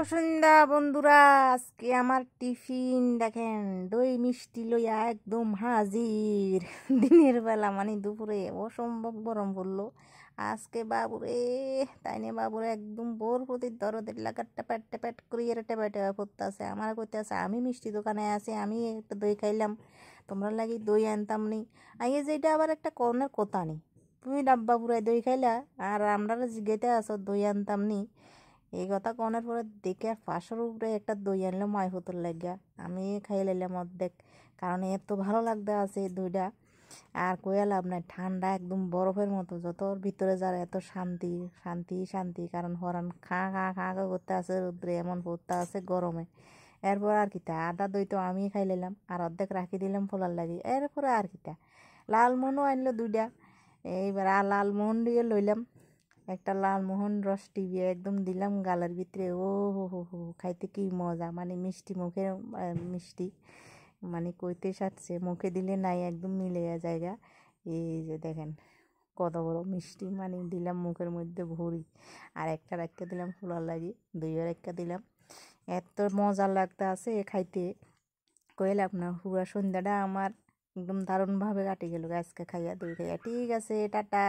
সন্ধ্যা বন্ধুরা, আজকে আমার টিফিন দেখেন, দই মিষ্টি লইয়া একদম হাজির। দিনের বেলা মানে দুপুরে অসম্ভব গরম পড়লো আজকে বাবুরে। তাই নিয়ে বাবুরে একদম বোর প্রতি দরদের লাগা টেপাট টেপাট করিয়ে টেপা টেপা করতেছে। আমার কইতেছে আমি মিষ্টি দোকানে আছি, আমি একটা দই খাইলাম, তোমরা লাগি দই আনতাম নি। আইয়ে যেটা আবার একটা কর্নের কথা নেই, তুমি ডাব্বা পুরাই দই খাইলা আর আমরা জিগেতে আসো দই আনতাম নি। এই কথা কনের পরে দেখে পাশের উপরে একটা দই আনলো মাই হতর লাগিয়া, আমি খাই লাইলাম অর্ধেক, কারণ এত ভালো লাগতে আছে এই দইটা। আর কইয়া লাভ নাই, ঠান্ডা একদম বরফের মতো, যত ওর ভিতরে যারা এত শান্তি শান্তি শান্তি, কারণ হরান খা খা খা খা করতে আছে রোদ্রে, এমন পড়তে আছে গরমে। এরপর আর কিতা আধা দই তো আমি খাই লাইলাম আর অর্ধেক রাখি দিলাম ফোলার লাগি। এরপরে আর কিতা লালমোহনও আনলো দুইটা, এইবার আর লালমোহন দিয়ে লইলাম। একটা লালমোহন রস টিবিয়ে একদম দিলাম গালের ভিতরে, ও হো হো হো, খাইতে কি মজা, মানে মিষ্টি মুখে, মিষ্টি মানে কইতে সাথে মুখে দিলে নাই একদম মিলে জায়গা। এই যে দেখেন কত বড় মিষ্টি, মানে দিলাম মুখের মধ্যে ভরি। আর একটা রাখতে দিলাম ফুলার লাগি, দুইও রাখতে দিলাম। এত মজা লাগতে আছে খাইতে, কইলাম না। পুরা সন্ধ্যাটা আমার একদম দারুণভাবে কাটে গেল আজকে খাইয়া দই খাইয়া। ঠিক আছে, টাটা।